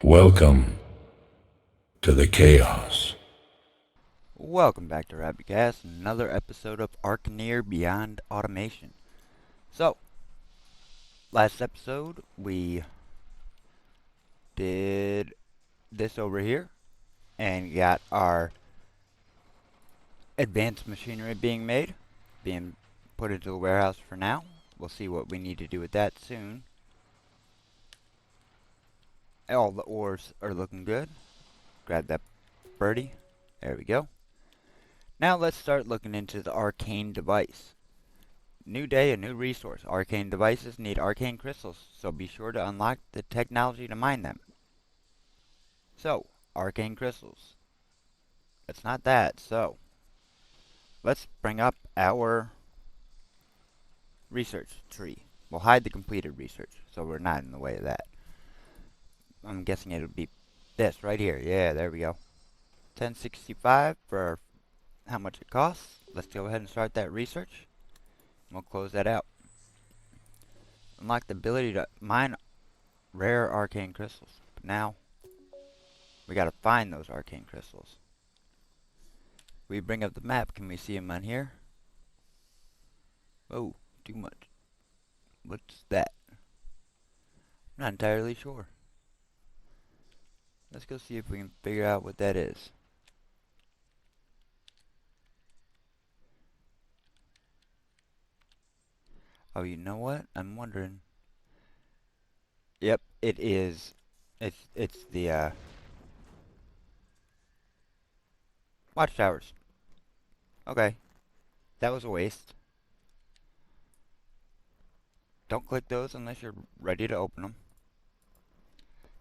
Welcome to the chaos. Welcome back to RabidKaos, another episode of Arcaneer Beyond Automation. So, last episode we did this over here and got our advanced machinery being put into the warehouse for now. We'll see what we need to do with that soon. All the ores are looking good. Grab that birdie. There we go. Now let's start looking into the arcane device. New day, a new resource. Arcane devices need arcane crystals, so be sure to unlock the technology to mine them. So, arcane crystals. It's not that, so let's bring up our research tree. We'll hide the completed research, so we're not in the way of that. I'm guessing it'll be this right here. Yeah, there we go. 1065 for how much it costs. Let's go ahead and start that research. We'll close that out. Unlock the ability to mine rare arcane crystals. But now, we gotta find those arcane crystals. We bring up the map. Can we see them on here? Oh, too much. What's that? I'm not entirely sure. Let's go see if we can figure out what that is. Oh, you know what? I'm wondering. Yep, it is. It's the watchtowers. Okay, that was a waste. Don't click those unless you're ready to open them.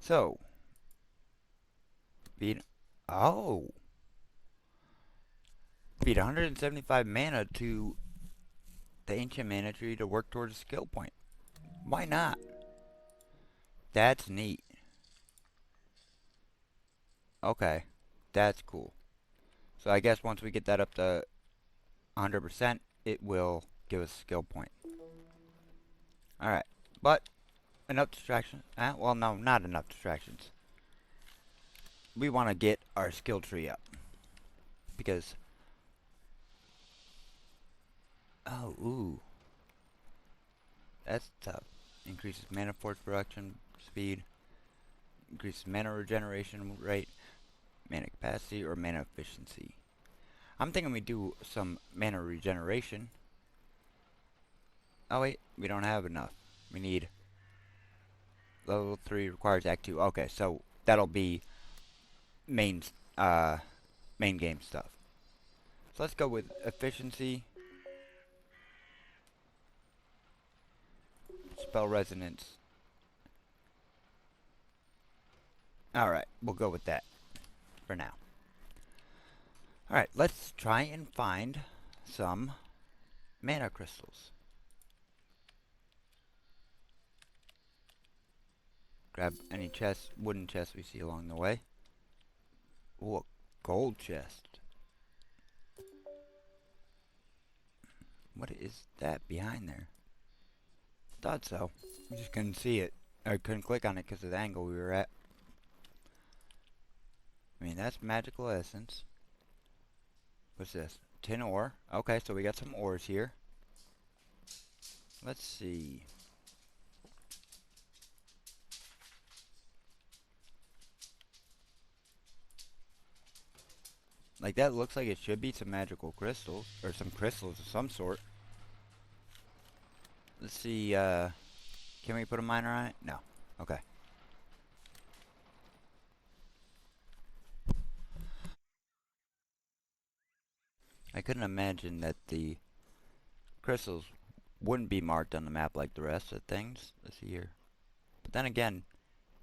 So, feed. Oh, feed 175 mana to the ancient mana tree to work towards a skill point. Why not? That's neat. Okay, that's cool. So I guess once we get that up to 100%, it will give us a skill point. Alright, but enough distractions. Well, no, not enough distractions. We want to get our skill tree up. Because, oh, ooh. That's tough. Increases mana force production speed. Increases mana regeneration rate. Mana capacity or mana efficiency. I'm thinking we do some mana regeneration. Oh wait, we don't have enough. We need level 3 requires Act 2. Okay, so that'll be main main game stuff. So let's go with efficiency. Spell resonance. Alright, we'll go with that for now. Alright, let's try and find some mana crystals. Grab any chests, wooden chests we see along the way. Ooh, a gold chest. What is that behind there? Thought so. I just couldn't see it. I couldn't click on it because of the angle we were at. I mean, that's magical essence. What's this? Tin ore. Okay, so we got some ores here. Let's see. Like, that looks like it should be some magical crystals. Or some crystals of some sort. Let's see, can we put a miner on it? No. Okay. I couldn't imagine that the crystals wouldn't be marked on the map like the rest of things. Let's see here. But then again,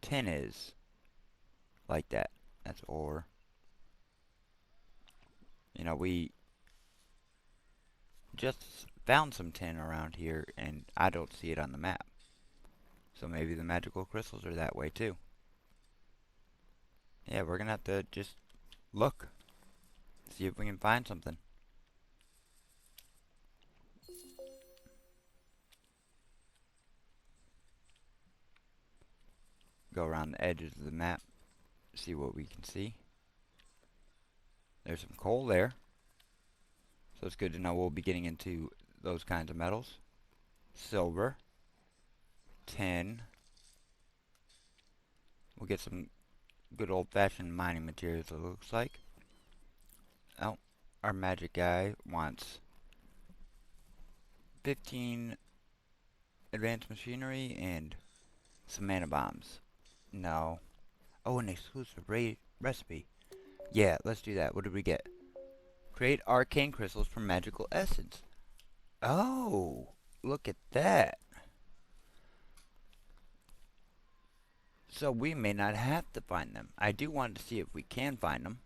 tin is like that. That's ore. You know, we just found some tin around here, and I don't see it on the map. So maybe the magical crystals are that way too. Yeah, we're gonna have to just look. See if we can find something. Go around the edges of the map. see what we can see. There's some coal there. So it's good to know we'll be getting into those kinds of metals. Silver. Tin. We'll get some good old-fashioned mining materials, it looks like. Oh, our magic guy wants 15 advanced machinery and some mana bombs. No. Oh, an exclusive recipe. Yeah, let's do that. What did we get? Create arcane crystals from magical essence. Oh, look at that. So we may not have to find them. I do want to see if we can find them.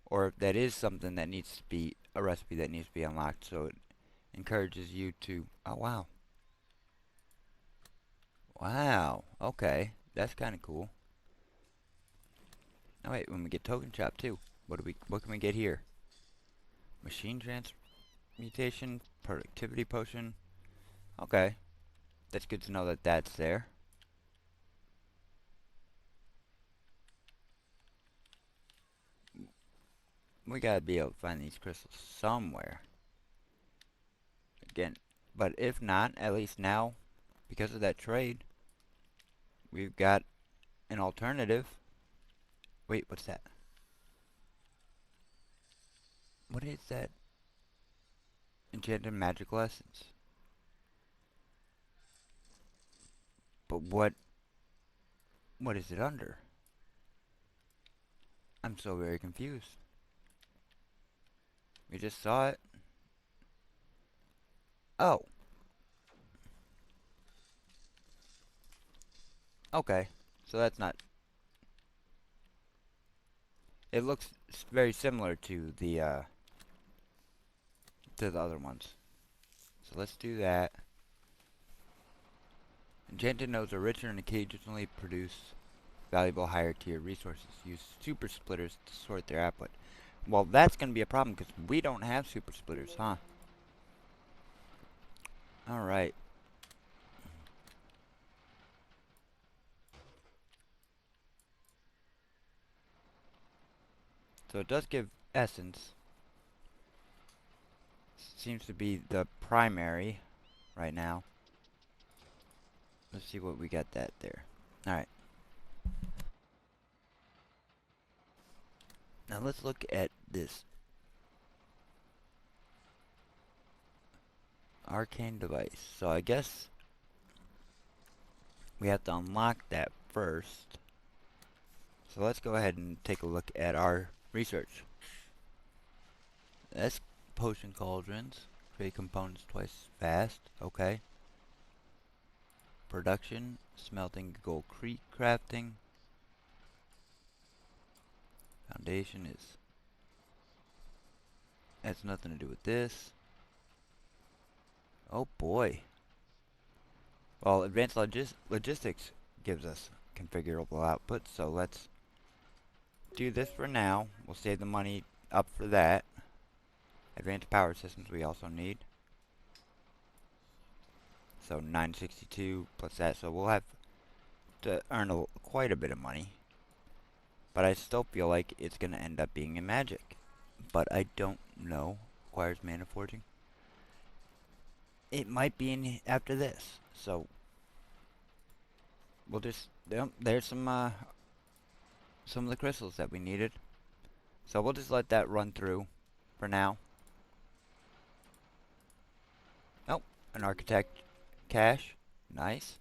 Or if that is something that needs to be a recipe that needs to be unlocked. So it encourages you to... Oh, wow. Wow. Okay. That's kind of cool. Oh, wait. When we get token shop, too. What can we get here? Machine transmutation. Productivity potion. Okay. That's good to know that that's there. We gotta be able to find these crystals somewhere. Again, but if not, at least now, because of that trade, we've got an alternative. Wait, what's that? What is that? Enchanted magical essence. But what is it under? I'm so very confused. We just saw it. Oh. Okay. So that's not... It looks very similar to the other ones. So let's do that. Enchanted nodes are richer and occasionally produce valuable higher tier resources. Use super splitters to sort their output. Well, that's going to be a problem because we don't have super splitters, huh? Alright. So it does give essence. Seems to be the primary right now. Let's see what we got that there. Alright. Now let's look at this arcane device. So I guess we have to unlock that first. So let's go ahead and take a look at our research. That's potion cauldrons. Create components twice as fast. Okay. Production. Smelting. Gold creek crafting. Foundation is... has nothing to do with this. Oh boy. Well, advanced logistics gives us configurable output, so let's do this for now. We'll save the money up for that. Advanced power systems we also need. So 962 plus that, so we'll have to earn quite a bit of money. But I still feel like it's going to end up being in magic. But I don't know. Requires mana forging. It might be in after this. So we'll just... there's some of the crystals that we needed. So we'll just let that run through for now. Oh, an architect cache. Nice.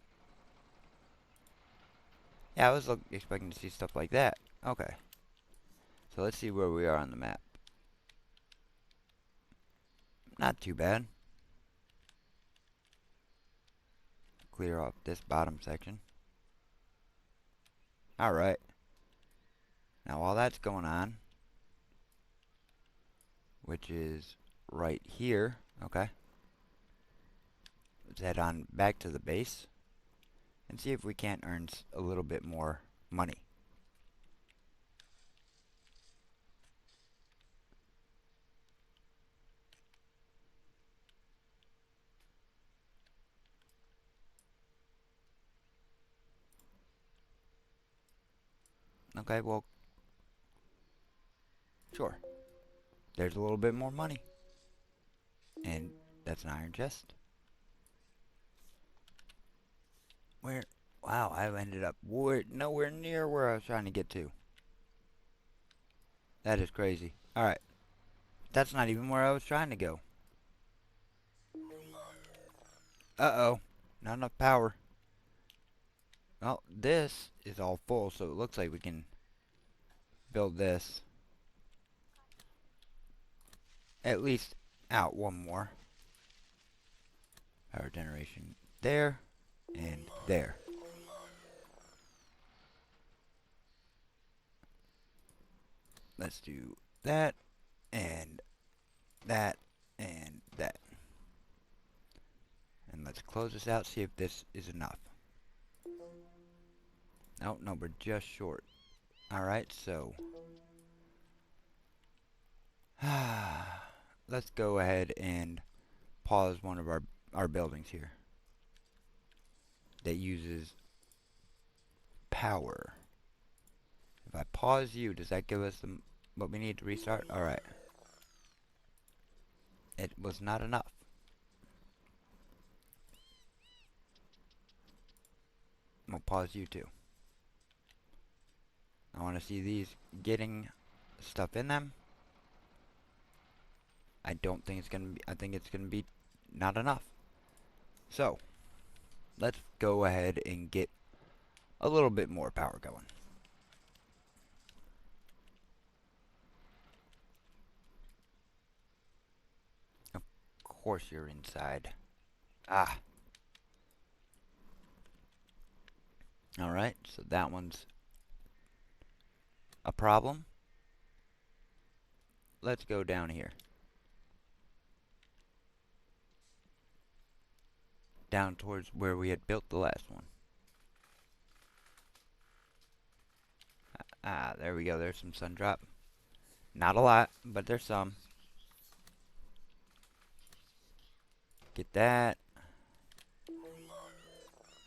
Yeah, I was expecting to see stuff like that. Okay. So let's see where we are on the map. Not too bad. Clear off this bottom section. Alright. Now while that's going on, which is right here, okay, let's head on back to the base and see if we can't earn a little bit more money. Okay, well, sure. There's a little bit more money. And that's an iron chest. Where? Wow, I ended up nowhere near where I was trying to get to. That is crazy. Alright. That's not even where I was trying to go. Uh-oh. Not enough power. Well, this is all full, so it looks like we can build this. At least out one more. Power generation there and there. Let's do that and that and that. And let's close this out, see if this is enough. Oh, no, we're just short. Alright, so let's go ahead and pause one of our buildings here that uses power. If I pause you, does that give us what we need to restart? Alright. It was not enough. I'm gonna pause you too. I want to see these getting stuff in them. I don't think it's gonna be, I think it's gonna be not enough. So, let's go ahead and get a little bit more power going. Of course you're inside. Ah. Alright, so that one's a problem. Let's go down here. Down towards where we had built the last one. Ah, there we go. There's some sun drop. Not a lot, but there's some. Get that.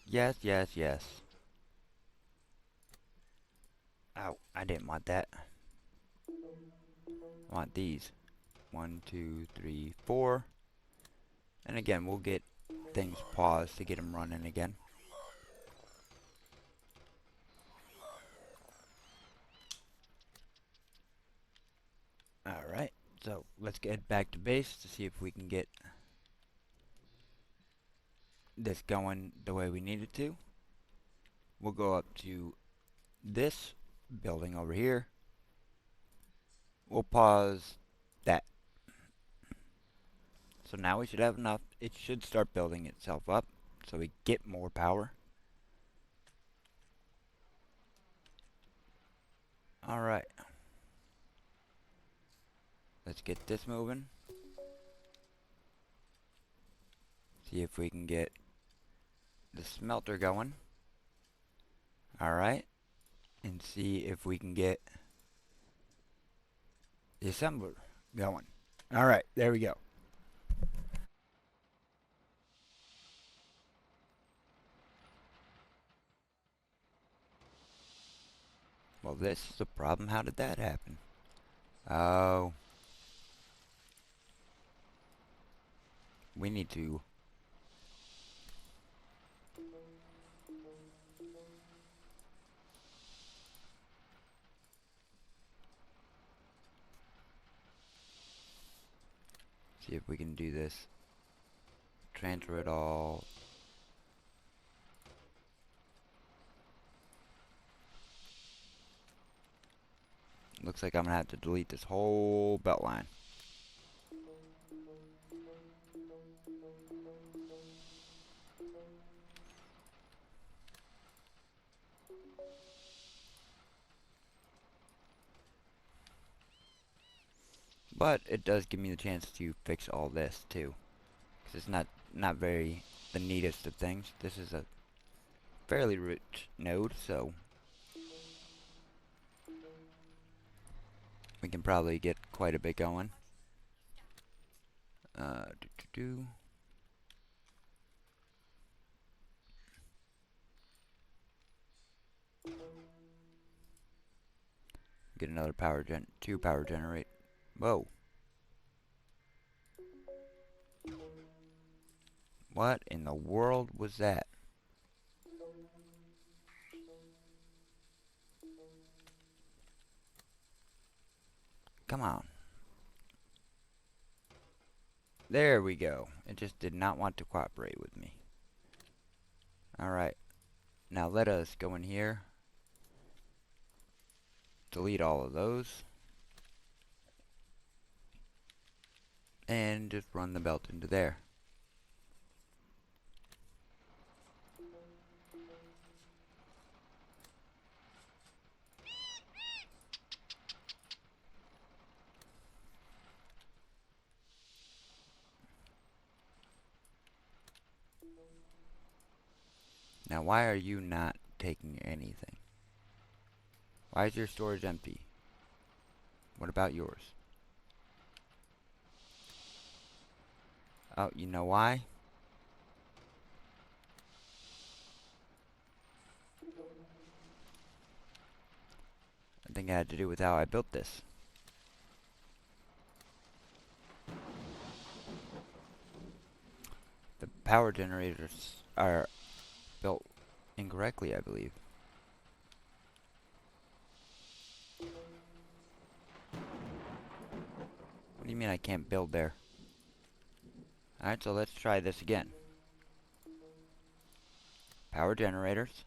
Yes, yes, yes. Ow, I didn't want that. I want these. 1, 2, 3, 4. And again, we'll get things paused to get them running again. Alright, so let's get back to base to see if we can get this going the way we need it to. We'll go up to this building over here. We'll pause that. So now we should have enough. It should start building itself up so we get more power. Alright. Let's get this moving. See if we can get the smelter going. Alright. And see if we can get the assembler going. Alright, there we go. Well, this is the problem. How did that happen? Oh. We need to see if we can do this. Transfer it all. Looks like I'm gonna have to delete this whole belt line. But it does give me the chance to fix all this too. Because it's not very the neatest of things. This is a fairly rich node, so we can probably get quite a bit going. Get another two power generate. Whoa. What in the world was that? Come on. There we go. It just did not want to cooperate with me. Alright. Now let us go in here. Delete all of those. And just run the belt into there. Now why are you not taking anything? Why is your storage empty? What about yours? Oh, you know why? I think it had to do with how I built this. The power generators are built incorrectly, I believe. What do you mean I can't build there? Alright, so let's try this again. Power generators.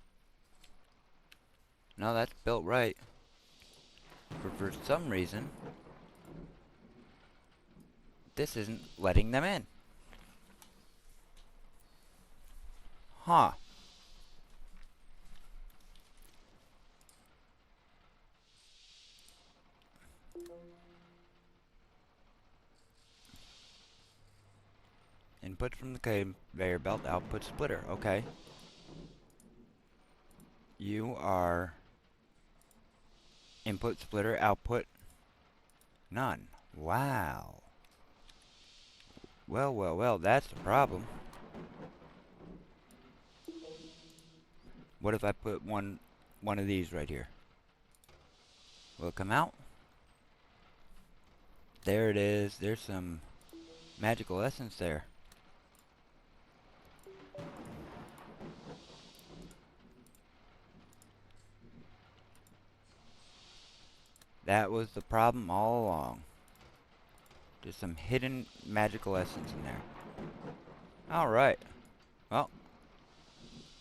No, that's built right. For some reason, this isn't letting them in. Huh. Input from the conveyor belt, output splitter. Okay. You are input splitter, output none. Wow. Well, well, well, that's the problem. What if I put one of these right here? Will it come out? There it is. There's some magical essence there. That was the problem all along. There's some hidden magical essence in there. Alright. Well,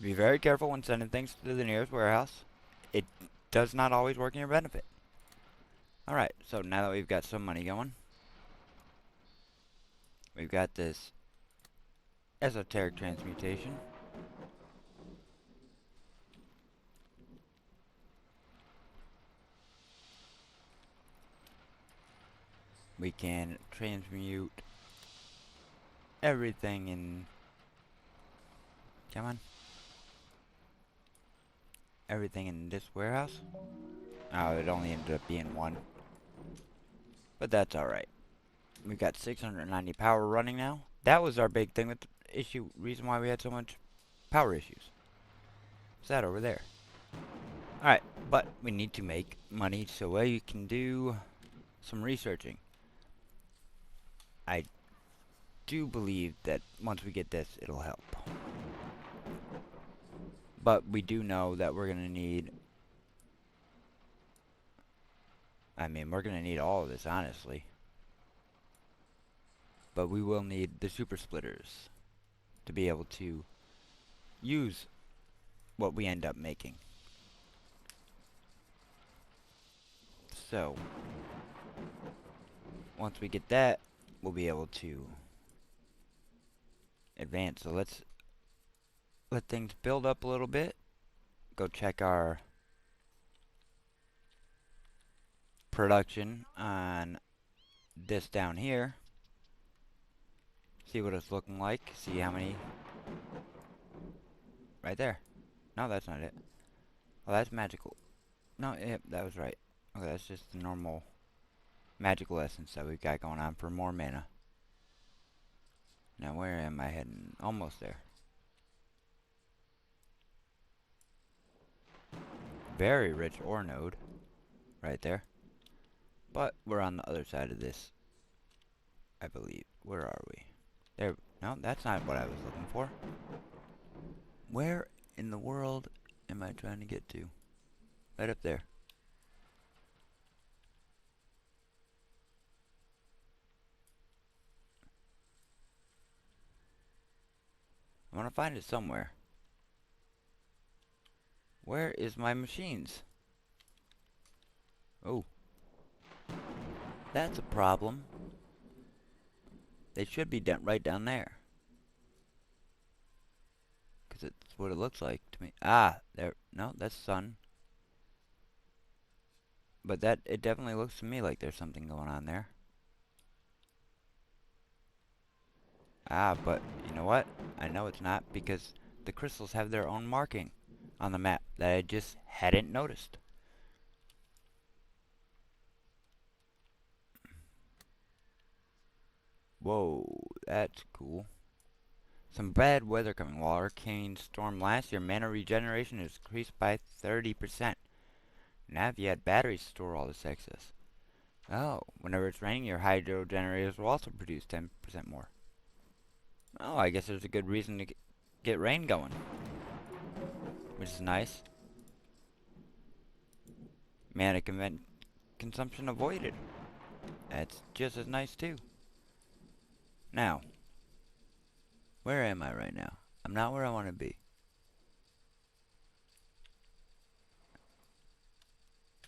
be very careful when sending things to the nearest warehouse. It does not always work in your benefit. Alright, so now that we've got some money going, we've got this esoteric transmutation. We can transmute everything in... Come on. Everything in this warehouse. Oh, it only ended up being one. But that's alright. We've got 690 power running now. That was our big thing with the issue. Reason why we had so much power issues. What's that over there? Alright, but we need to make money so we can do some researching. I do believe that once we get this, it'll help. But we do know that we're going to need... I mean, we're going to need all of this, honestly. But we will need the super splitters to be able to use what we end up making. So, once we get that, we'll be able to advance. So let's let things build up a little bit. Go check our production on this down here. See what it's looking like. See how many... Right there. No, that's not it. Oh, that's magical. No, yep, that was right. Okay, that's just the normal magical essence that we've got going on for more mana. Now, where am I heading? Almost there. Very rich ore node. Right there. But we're on the other side of this, I believe. Where are we? There. No, that's not what I was looking for. Where in the world am I trying to get to? Right up there. I want to find it somewhere. Where is my machines? Oh. That's a problem. They should be right down there. Because it's what it looks like to me. Ah, there. No, that's sun. But it definitely looks to me like there's something going on there. Ah, but you know what? I know it's not because the crystals have their own marking on the map that I just hadn't noticed. Whoa, that's cool. Some bad weather coming. While Arcane storm last year, mana regeneration is increased by 30%. Now if you had batteries to store all this excess. Oh, whenever it's raining, your hydro generators will also produce 10% more. Oh, I guess there's a good reason to get rain going. Which is nice. Mana consumption avoided. That's just as nice too. Now, where am I right now? I'm not where I want to be.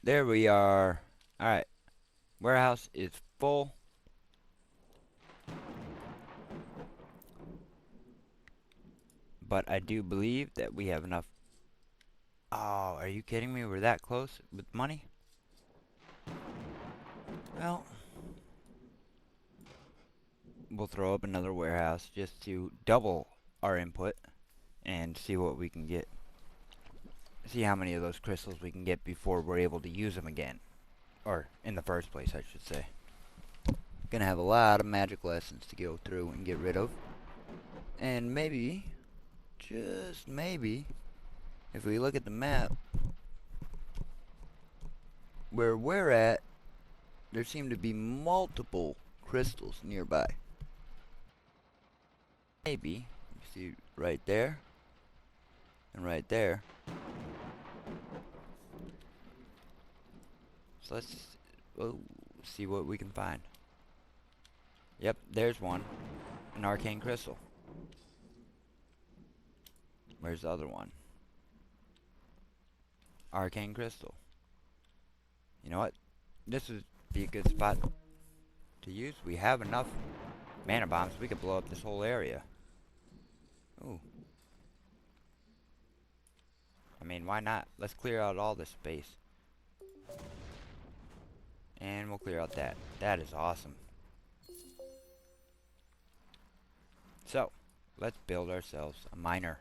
There we are. Alright. Warehouse is full. But I do believe that we have enough. Oh, are you kidding me? We're that close with money? Well, we'll throw up another warehouse just to double our input and see what we can get. See how many of those crystals we can get before we're able to use them again. Or in the first place, I should say. Gonna have a lot of magic lessons to go through and get rid of. And maybe, just maybe, if we look at the map, where we're at, there seem to be multiple crystals nearby. Maybe, you see right there, and right there. So let's see what we can find. Yep, there's one. An arcane crystal. Where's the other one? Arcane crystal. You know what? This would be a good spot to use. We have enough mana bombs. We could blow up this whole area. Ooh. I mean, why not? Let's clear out all this space. And we'll clear out that. That is awesome. So, let's build ourselves a miner.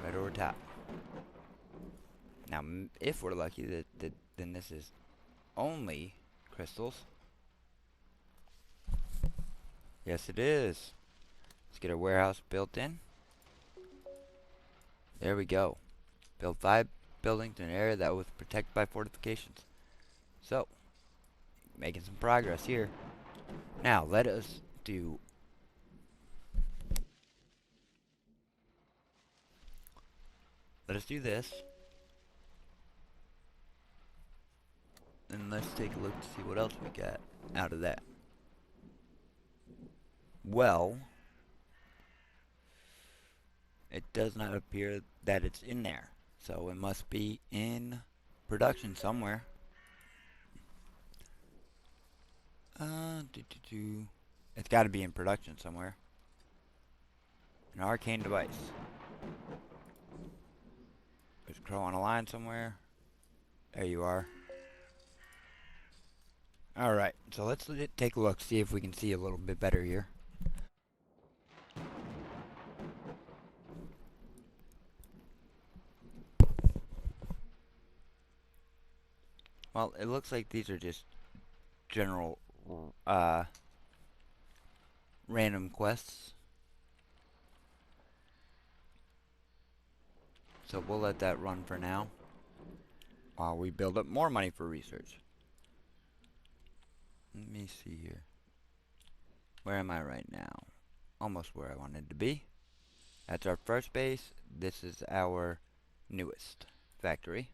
Right over top. Now, if we're lucky, then this is only crystals. Yes, it is. Let's get our warehouse built in. There we go. Build 5 buildings in an area that was protected by fortifications. So, making some progress here. Now, let us do... Let us do this. And let's take a look to see what else we got out of that. Well, it does not appear that it's in there. So it must be in production somewhere. It's got to be in production somewhere. An arcane device. There's a crow on a line somewhere. There you are. Alright, so let's take a look, see if we can see a little bit better here. Well, it looks like these are just general, random quests. So we'll let that run for now. while we build up more money for research. Let me see here. Where am I right now? Almost where I wanted to be. That's our first base. This is our newest factory.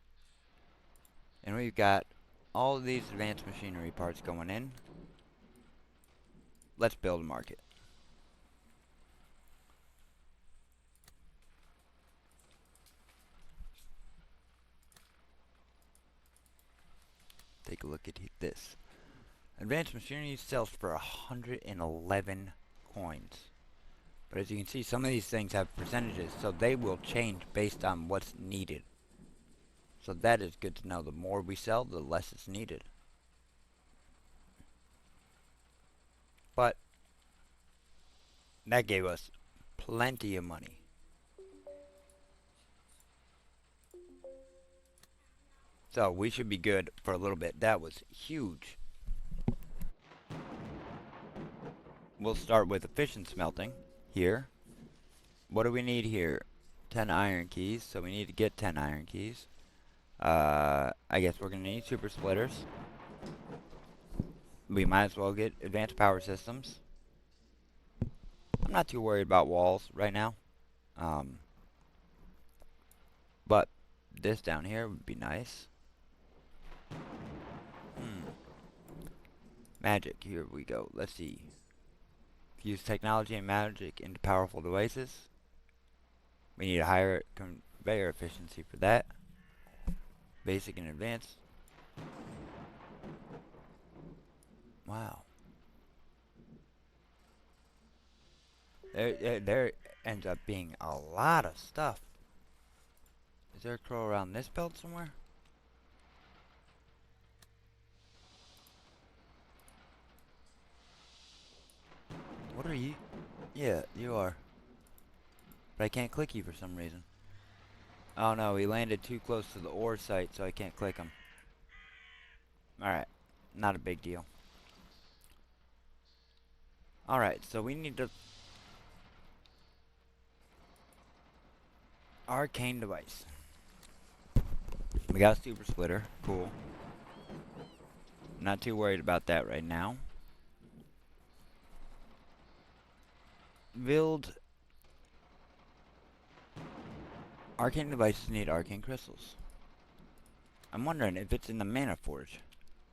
And we've got all of these advanced machinery parts going in. Let's build a market. Take a look at this. Advanced machinery sells for 111 coins. But as you can see, some of these things have percentages, so they will change based on what's needed. So that is good to know. The more we sell, the less it's needed. But that gave us plenty of money. So we should be good for a little bit. That was huge. We'll start with efficient smelting here. What do we need here? 10 iron keys, so we need to get 10 iron keys. I guess we're going to need super splitters. We might as well get advanced power systems. I'm not too worried about walls right now. But this down here would be nice. Magic, here we go. Let's see. Use technology and magic into powerful devices. We need a higher conveyor efficiency for that. Basic and advanced. Wow. There ends up being a lot of stuff. Is there a crow around this belt somewhere? What are you? Yeah, you are. But I can't click you for some reason. Oh no, he landed too close to the ore site, so I can't click him. Alright, not a big deal. Alright, so we need to... Arcane device. We got a super splitter, cool. Not too worried about that right now. Build... Arcane devices need arcane crystals. I'm wondering if it's in the mana forge.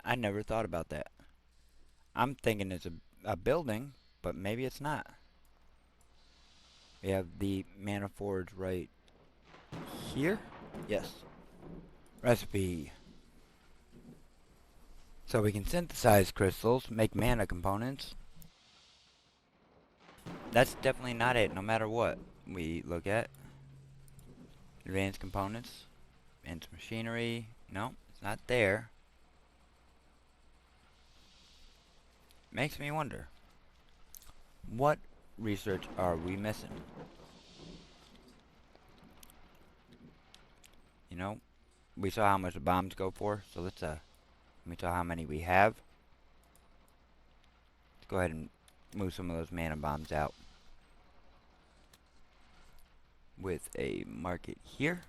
I never thought about that. I'm thinking it's a building, but maybe it's not. We have the mana forge right here? Yes. Recipe. So we can synthesize crystals, make mana components. That's definitely not it, no matter what we look at. Advanced components. Advanced machinery. No, it's not there. Makes me wonder. What research are we missing? You know, we saw how much the bombs go for, so let's let me tell how many we have. Let's go ahead and move some of those mana bombs out. With a market here.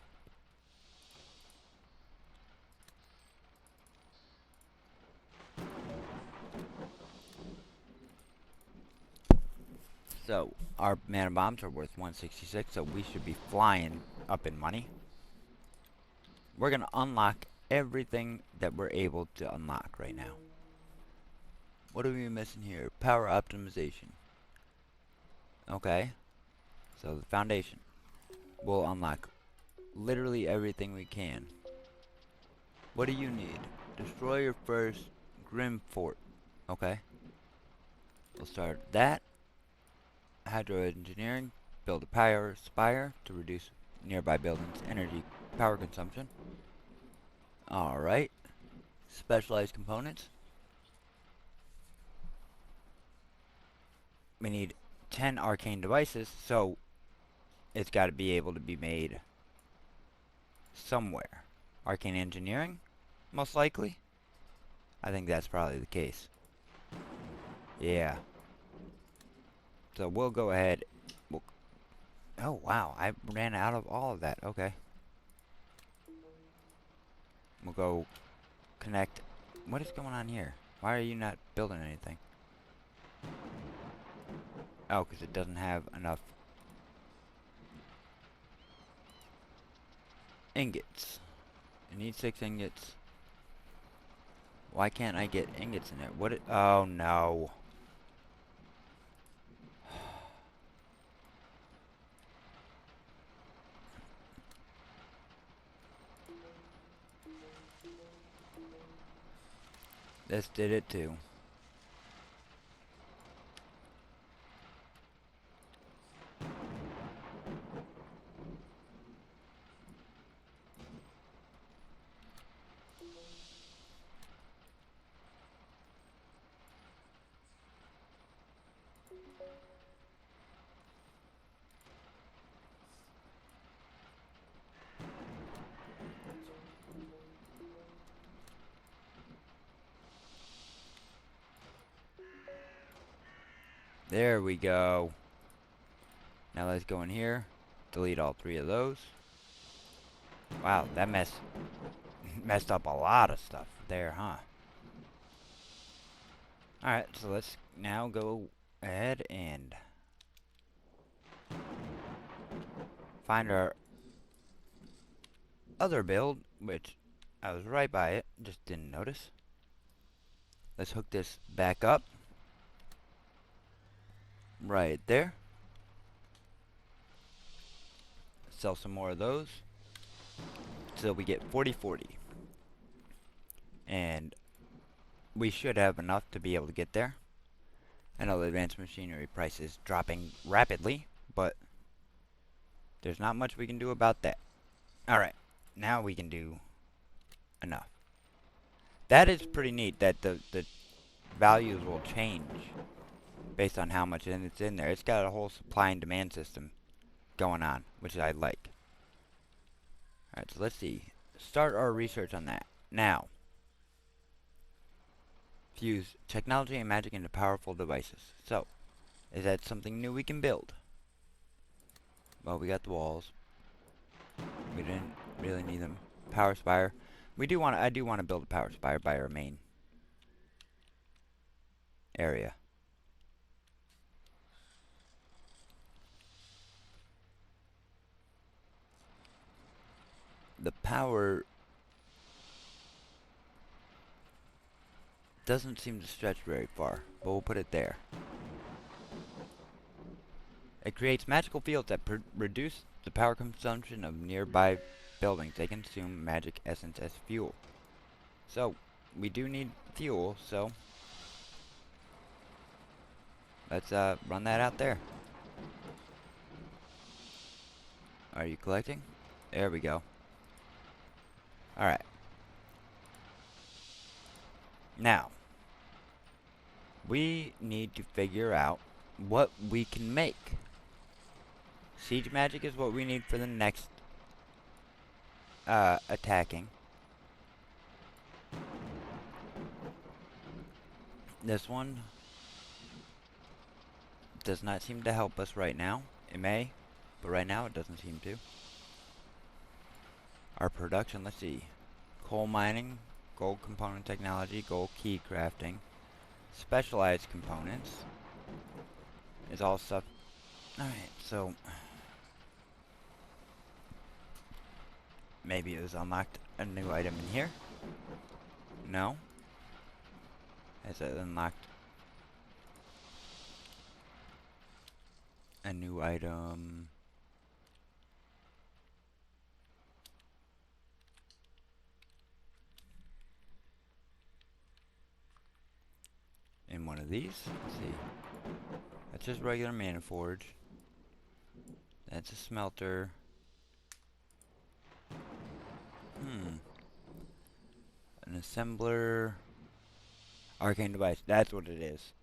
So, our mana bombs are worth 166, so we should be flying up in money. We're going to unlock everything that we're able to unlock right now. What are we missing here? Power optimization. Okay. So, the foundation. We'll unlock literally everything we can. What do you need? Destroy your first Grim Fort. Okay. We'll start that. Hydroengineering. Build a power spire to reduce nearby buildings' energy power consumption. Alright. Specialized components. We need 10 arcane devices, so it's got to be able to be made somewhere. Arcane engineering, most likely. I think that's probably the case. Yeah. So we'll go ahead. Oh wow, I ran out of all of that. Okay. We'll go connect. What is going on here? Why are you not building anything? Oh, because it doesn't have enough ingots. It needs 6 ingots. Why can't I get ingots in it? What it? Oh no. This did it too. There we go. Now let's go in here. Delete all 3 of those. Wow, that messed up a lot of stuff there, huh? Alright, so let's now go ahead and find our other build, which I was right by it, just didn't notice. Let's hook this back up. Right there. Sell some more of those. So we get 40-40. And we should have enough to be able to get there. I know the advanced machinery price is dropping rapidly, but there's not much we can do about that. Alright, now we can do enough. That is pretty neat that the values will change based on how much it's in there. It's got a whole supply and demand system going on, which I like. Alright, so let's see. Start our research on that. Now, fuse technology and magic into powerful devices. So, is that something new we can build? Well, we got the walls. We didn't really need them. Power spire. I do want to build a power spire by our main area. The power doesn't seem to stretch very far, but we'll put it there. It creates magical fields that reduce the power consumption of nearby buildings. They consume magic essence as fuel. So, we do need fuel, so let's run that out there. Are you collecting? There we go. Alright. Now, we need to figure out what we can make. Siege magic is what we need for the next attacking. This one does not seem to help us right now. It may, but right now it doesn't seem to. Our production, let's see. Coal mining, gold component technology, gold key crafting, specialized components is all stuff. Alright, so maybe it was unlocked a new item in here. No. Has it unlocked a new item? In one of these? Let's see. That's just regular mana forge. That's a smelter. An assembler. Arcane device. That's what it is.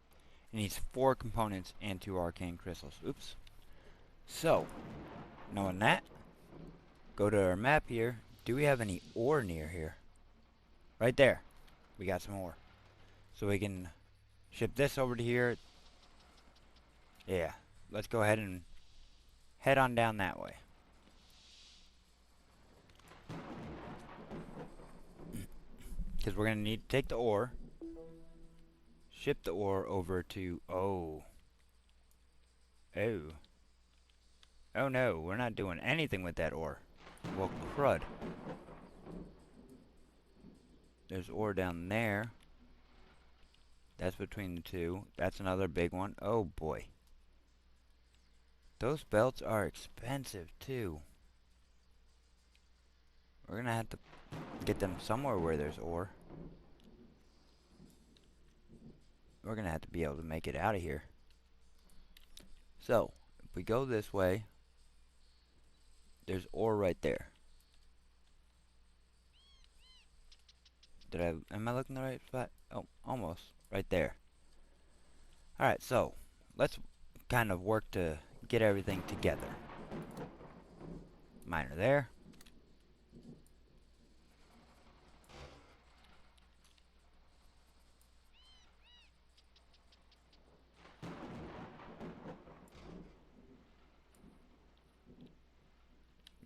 It needs 4 components and 2 arcane crystals. Oops. So, knowing that, go to our map here. Do we have any ore near here? Right there. We got some ore. So we can ship this over to here. Yeah. Let's go ahead and head on down that way. Because we're going to need to take the ore, ship the ore over to... Oh. Oh no, we're not doing anything with that ore. Well, crud. There's ore down there. That's between the two. That's another big one. Oh boy. Those belts are expensive too. We're gonna have to get them somewhere where there's ore. We're gonna have to be able to make it out of here. So, if we go this way, there's ore right there. Am I looking the right spot? Oh, almost. Right there. Alright, so, let's kind of work to get everything together. Miner there.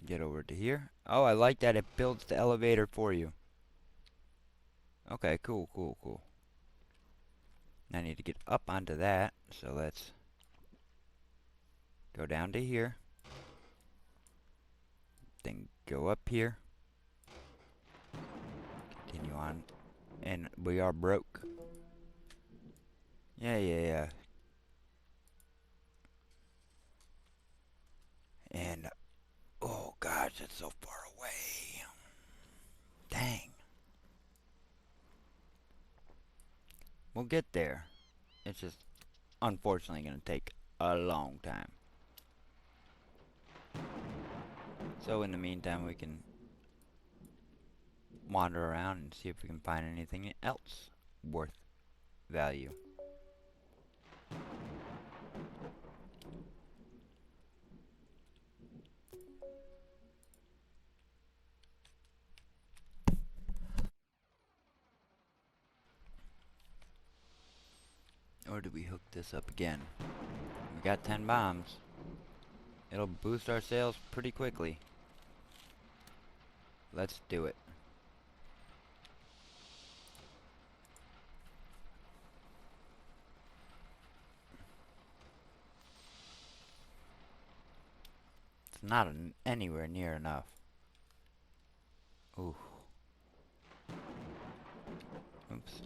Get over to here. Oh, I like that it builds the elevator for you. Okay, cool. I need to get up onto that, so let's go down to here. Then go up here. Continue on. And we are broke. Yeah. And, oh gosh, it's so far away. Dang. We'll get there. It's just, unfortunately, going to take a long time. So in the meantime, we can wander around and see if we can find anything else worth value. Or do we hook this up again? We got 10 bombs. It'll boost our sales pretty quickly. Let's do it. It's not anywhere near enough. Ooh. Oops.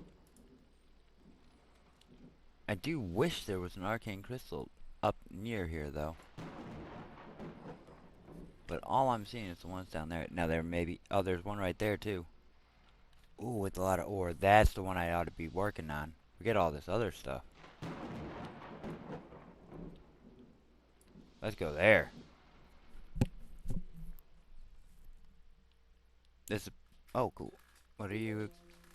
I do wish there was an arcane crystal up near here, though. But all I'm seeing is the ones down there. Now there may be... Oh, there's one right there, too. Ooh, with a lot of ore. That's the one I ought to be working on. Forget all this other stuff. Let's go there. This is... Oh, cool. What are you...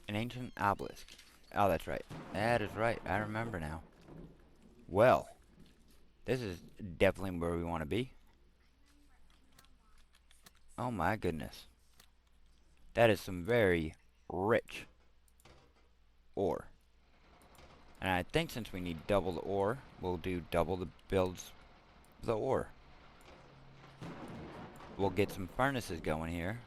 An ancient obelisk. Oh, that's right. That is right. I remember now. Well, this is definitely where we want to be. Oh my goodness. That is some very rich ore. And I think since we need double the ore, we'll do double the builds of the ore. We'll get some furnaces going here.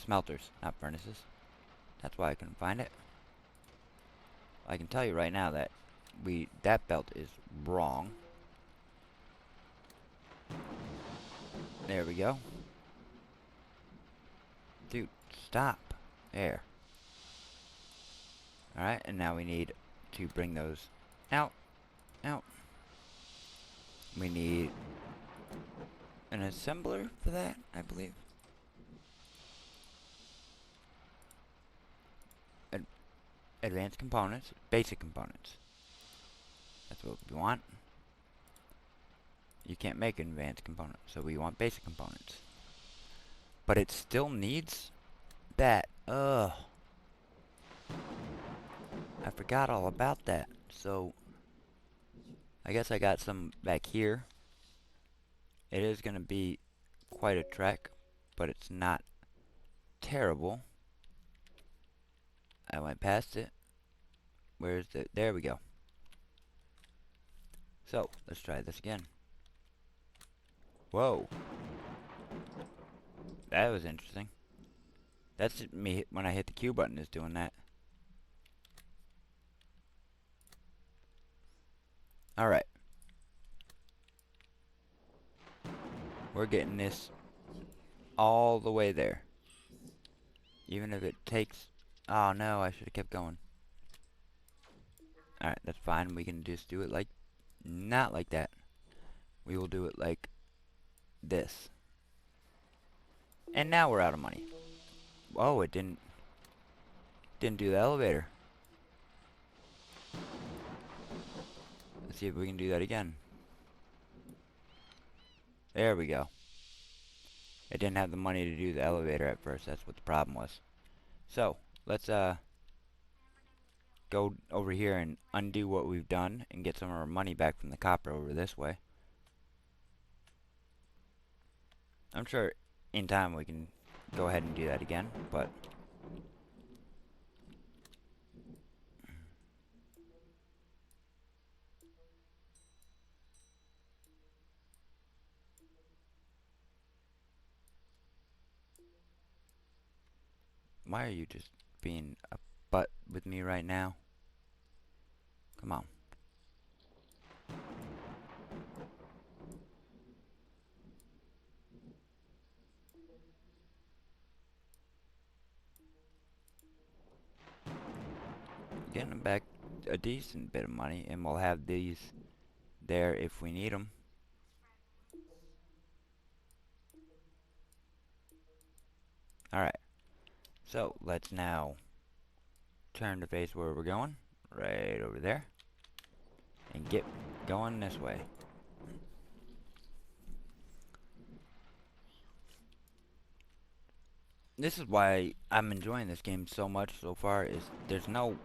Smelters, not furnaces. That's why I couldn't find it. I can tell you right now that that belt is wrong. There we go. Dude, stop. There. Alright, and now we need to bring those out. We need an assembler for that, I believe. Advanced components, basic components. That's what we want. You can't make an advanced component, so we want basic components. But it still needs that. Ugh. I forgot all about that. So, I guess I got some back here. It is going to be quite a trek, but it's not terrible. I went past it. Where's the... There we go. So, let's try this again. Whoa. That was interesting. That's me when I hit the Q button is doing that. Alright. We're getting this all the way there. Even if it takes... Oh no, I should have kept going. Alright, that's fine. We can just do it like... Not like that. We will do it like this. And now we're out of money. Oh, it didn't do the elevator. Let's see if we can do that again. There we go. It didn't have the money to do the elevator at first. That's what the problem was. So, let's go over here and undo what we've done and get some of our money back from the copper over this way. I'm sure in time we can go ahead and do that again, but why are you just being a butt with me right now? Come on. Getting back a decent bit of money, and we'll have these there if we need them. Alright, so let's now turn to face where we're going, right over there, and get going this way. This is why I'm enjoying this game so much so far, is there's no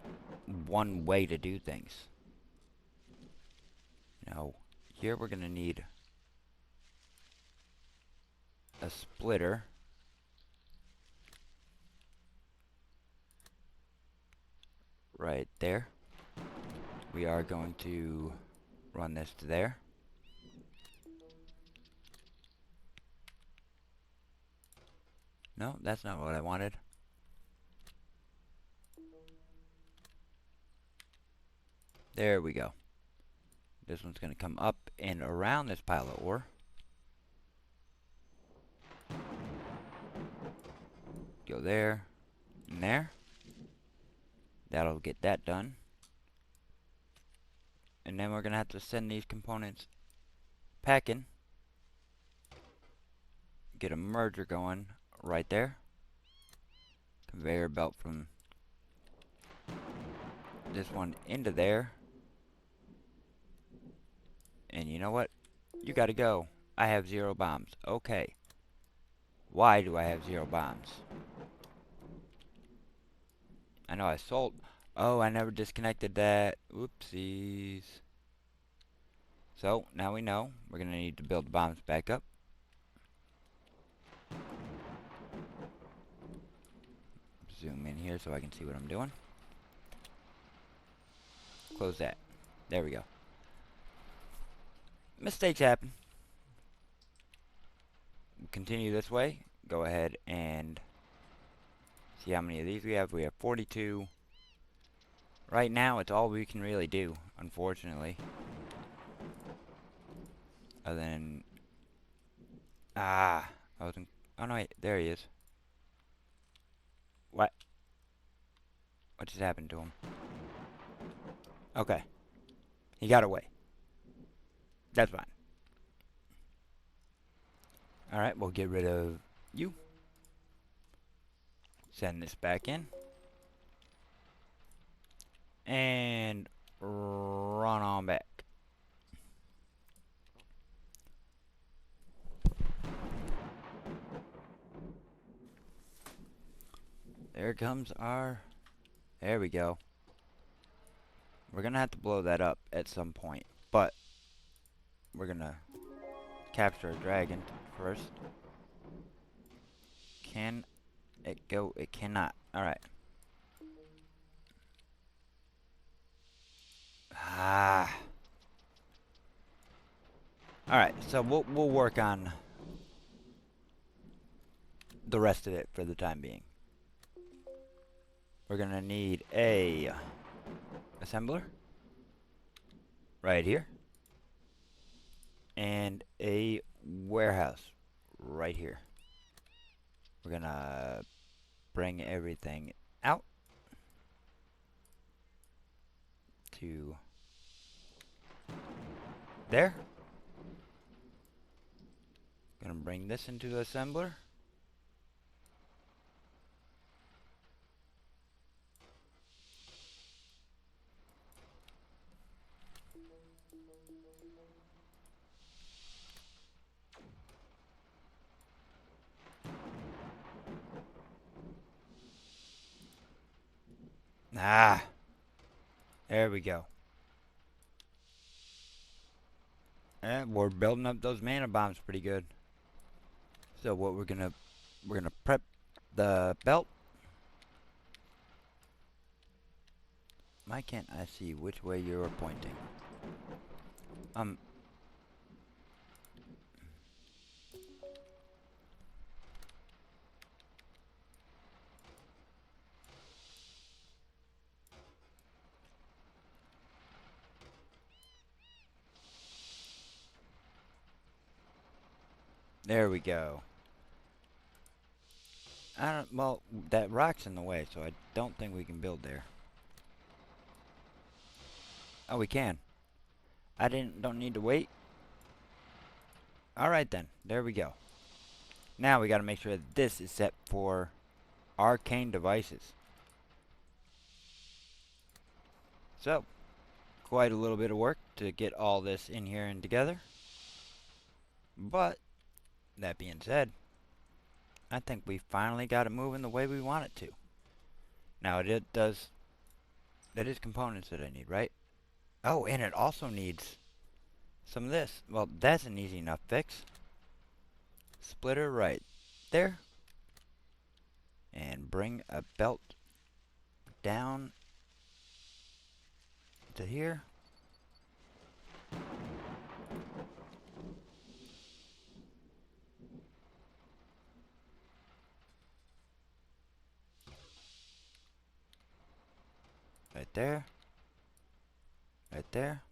one way to do things. You know, here we're gonna need a splitter. Right there. We are going to run this to there. No, that's not what I wanted. There we go. This one's going to come up and around this pile of ore. Go there and there. That'll get that done. And then we're going to have to send these components packing. Get a merger going right there. Conveyor belt from this one into there. And you know what? You gotta go. I have 0 bombs. Okay. Why do I have 0 bombs? I know I sold... Oh, I never disconnected that. Oopsies. So, now we know. We're gonna need to build the bombs back up. Zoom in here so I can see what I'm doing. Close that. There we go. Mistakes happen. Continue this way. Go ahead and see how many of these we have. We have 42. Right now, it's all we can really do, unfortunately. Other than... I wasn't... Oh, no, wait. There he is. What? What just happened to him? Okay. He got away. That's fine. Alright, we'll get rid of you. Send this back in. And run on back. There comes our... There we go. We're gonna have to blow that up at some point, but we're gonna capture a dragon first. Can it go? It cannot. Alright. Alright, so we'll work on the rest of it for the time being. we're gonna need a assembler right here and a warehouse right here. We're gonna bring everything out to there. Gonna bring this into the assembler. Ah, there we go. And we're building up those mana bombs pretty good. So what we're gonna prep the belt. Why can't I see which way you're pointing? There we go. Well, that rock's in the way, so I don't think we can build there. Oh, we can. Don't need to wait. Alright then, there we go. Now we gotta make sure that this is set for Arcane devices. So, quite a little bit of work to get all this in here and together. But, that being said, I think we finally got it moving the way we want it to. Now that is components that I need, right? Oh, and it also needs some of this. Well, that's an easy enough fix. Splitter right there. And bring a belt down to here. Right there. Right there.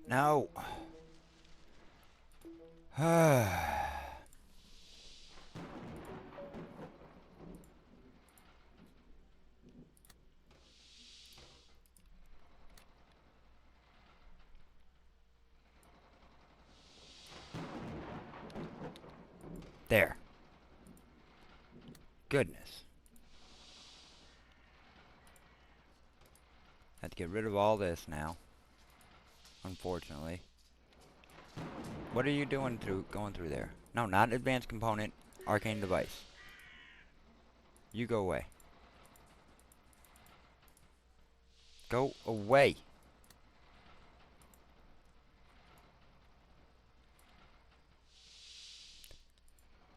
No. There. Goodness. Have to get rid of all this now. Unfortunately. What are you doing going through there? No, not advanced component. Arcane device. You go away. Go away.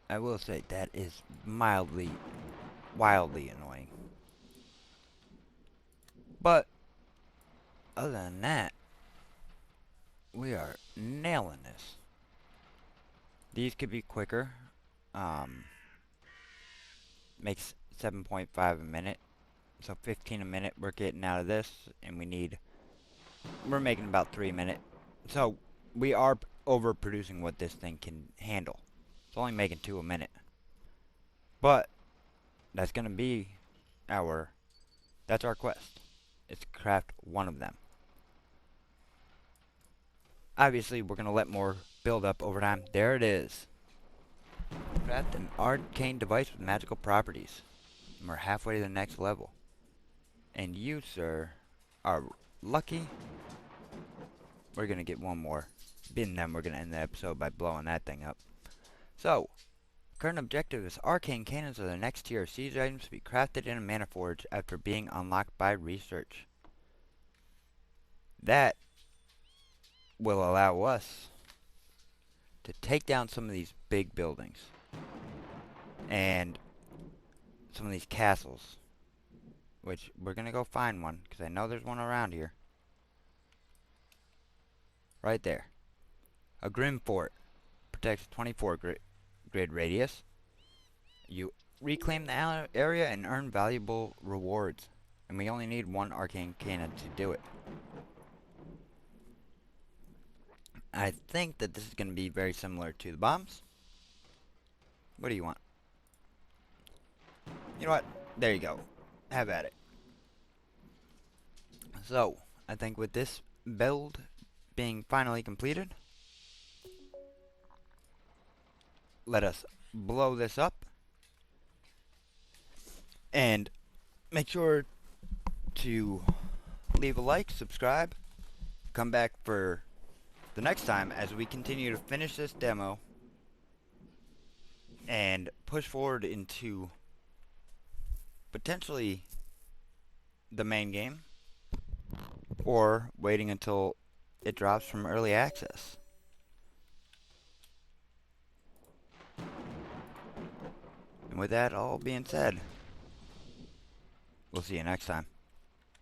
I will say that is wildly annoying. But other than that, we are nailing this. These could be quicker. Makes 7.5 a minute. So 15 a minute we're getting out of this, and we're making about 3 a minute. So we are overproducing what this thing can handle. It's only making 2 a minute. But that's gonna be that's our quest. It's craft one of them. Obviously, we're gonna let more build up over time. There it is. Craft an arcane device with magical properties. And we're halfway to the next level. And you, sir, are lucky. We're gonna get one more. And then we're gonna end the episode by blowing that thing up. So, current objective is arcane cannons are the next tier of siege items to be crafted in a mana forge after being unlocked by research. That will allow us to take down some of these big buildings and some of these castles, which we're gonna go find one because I know there's one around here. Right there. A grim fort protects 24 grid radius. You reclaim the area and earn valuable rewards. And we only need one arcane cannon to do it. I think that this is going to be very similar to the bombs. What do you want? You know what? There you go. Have at it. So, I think with this build being finally completed, let us blow this up. And make sure to leave a like, subscribe, come back for the next time as we continue to finish this demo and push forward into potentially the main game or waiting until it drops from early access. And with that all being said, we'll see you next time.